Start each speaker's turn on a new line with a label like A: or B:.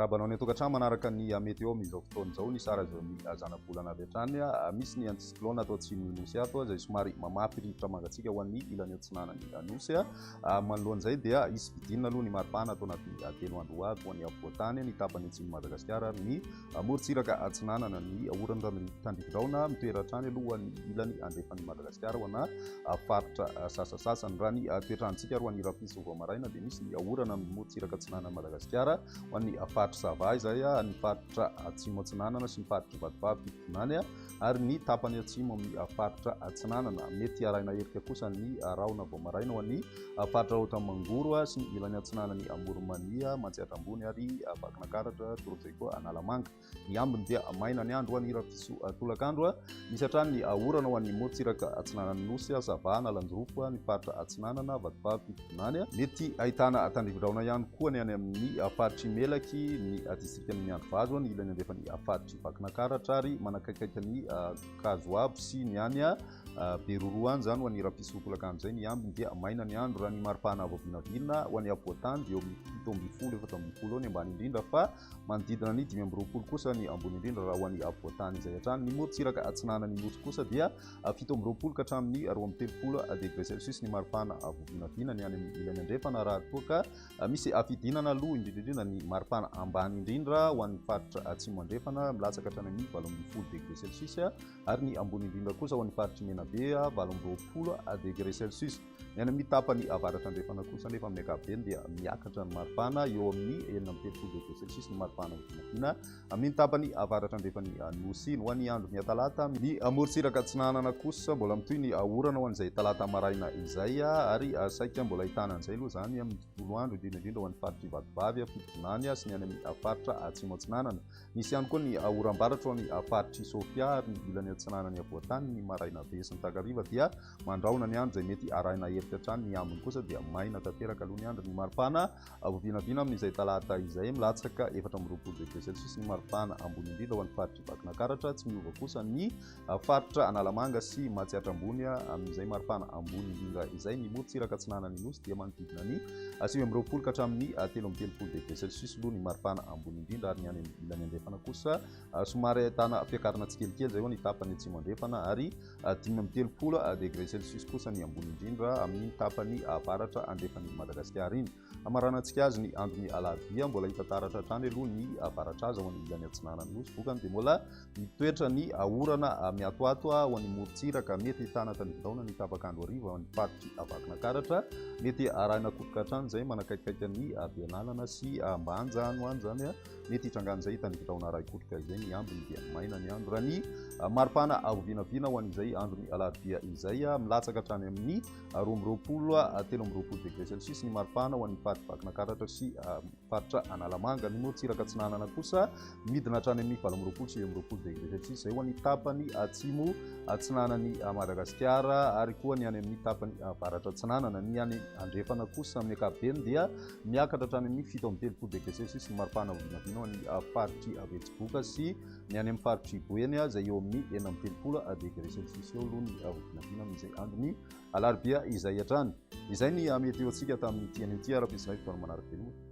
A: raha banao ny atokantrano manaraka ny mety eo amin'izao fotoana izao ny sara zao ny zana-bolana avy hatrany misy ny anticyclone atao atsimo nosy ato izay somary mamapy rivotra mangatsiaka ho an'ny ilany atsinanany nosy manoloan'izay dia isy vidinina aloha ny maripana atao anatin'ny 3 andro avy ho an'ny afovoantany ny tapany atsimo Madagasikara ary ny morontsiraka atsinanana ny orana tandrivodraona mitoeran-trany aloha ny ilany andrefan'ny Madagasikara ho ana faritra sasasasany raha ny toetrandrontsika ro an'ny rapiso voamaraina dia misy ny orana amin'ny morontsiraka atsinanana Madagasikara ho an'ny faritra Sava izay ny faritra atsimo atsinanana sy ny faritra Vatovavy fitonany ary ny tapany atsimo amin'ny faritra atsinanana mety arahina herika kosa ny rahona voamaraina ho an'ny faritra Rotamangoro sy ny ilany atsinanany Moromania Mantsiatra ambony ary Vakinankaratra toron'izay koa Analamanga ny ambiny dia maina ny andro ho an'ny rapiso tolakandro misy hatrany ny orana ho an'ny morontsiraka atsinanany nosy Sava Nalandrofo ny faritra atsinanana Vatovavy fitonany mety ahitana tandrivodraona ihany koa ny any amin'ny faritra Melaky ny district amin'ny Androvazo ny ilany andrefan'ny faritra Vakinankaratra ary manakaikaiky ny Kazoabo sy ny any Beroroany zany ho an'ny rapiso tolakandro zay ny ambiny dia maina ny andro raha ny maripana voavinavirina ho an'ny afovoantany dia eo amin'ny 7-8 eo ny ambany indrindra fa manodidina ny 5-20 kosa ny ambony indrindra raha ho an'ny afovoantany izay hatrany ny morontsiraka atsinanany nosy kosa dia 7-20 ka hatramin'ny 12 degré celsius ny maripana voavinavirina ny any ilany andrefana raha toa ka misy afidinana aloha indrindrindrina ny maripana ambany indrindra ho an'ny faritra atsimo andrefana milatsaka hatrany amin'ny 12 degré celsius ary ny ambony indrindra kosa ho an'ny faritra Menabe 12 degré celsius ny any amin'ny tapany avaratra andrefana kosa nefa amin'ny ankapobeny dia miakatra ny maripana eo amin'ny 13 degré celsius ny maripana voavinavirina amin'ny tapany avaratra andrefan'ny nosy ho an'ny andro ny talata ny morontsiraka atsinanana kosa mbola mitoy ny orana ho an'izay talata maraina izay ary saika mbola ahitana an'izay aloha zany amin'ny tontolo andro indrindrindrindra ho an'ny faritra Vatovavy fitonany sy ny any amin'ny faritra atsimo atsinanana misy ihany koa ny oram-baratra ho an'ny faritra Sofia ary ny ilany atsinanany avoantany ny maraina be sy ny takariva dia mandraona ny andro izay mety arahina herika hatrany ny ambiny kosa dia maina tanteraka aloha ny andro ny maripana voavinavina amin'izay talata izay milatsaka 14 degré celsius ny maripana ambony indrindra ho an'ny faritra Vakinankaratra tsy miova kosa ny faritra Analamanga sy Mantsiatra ambony amin'izay maripana ambony indrindra izay ny morontsiraka atsinanany nosy dia manodidina ny 20 ka hatramin'ny 13 degré celsius aloha ny maripana ambony indrindra ary ny any ilany andrefana kosa somary ahitana fiakarana tsikelikely zay ho ny tapany atsimo andrefana ary 13 degré celsius kosa ny ambony indrindra amin'ny tapany avaratra andrefan'ny Madagasikara iny amaranantsika azy ny andron'ny alarobia mbola hita taratra hatrany aloha ny avaratra azy ho an'ny ilany atsinanany nosy vokany dia mbola mitoetra ny orana miatoato ho an'ny morontsiraka mety hitana tandrivodraona ny tapakandro hariva ho an'ny faritra Vakinankaratra mety arahina kotoka hatrany zay manakaikaiky ny Beanalana sy Ambanja any ho any zany mety hitrangana izay tandrivodraona raha ikotoka izay ny ambiny dia maina ny andro raha ny maripana voavinavina ho an'izay andron'ny alarobia izay milatsaka hatrany amin'ny 13 degré celsius ny maripana ho an'ny faritra Vakinankaratra sy faritra Analamanga ny morontsiraka atsinanana kosa midina hatrany amin'ny 12 sy 20 degré celsius zay ho an'ny tapany atsimo atsinanany Madagasikara ary koa ny any amin'ny tapany avaratra atsinanana ny any andrefana kosa amin'ny ankapobeny dia miakatra hatrany amin'ny 17 degré celsius ny maripana voavinavina ho an'ny faritra Betsiboka sy ny any amin'ny faritra Boeny zay eo amin'ny 19 degré celsius eo aloha ny voavinavina amin'izay andron'ny alarobia izay hatrany izay ny mety eo antsika tamin'ny tian'ity ara-pisinay fotoana manaraka eo.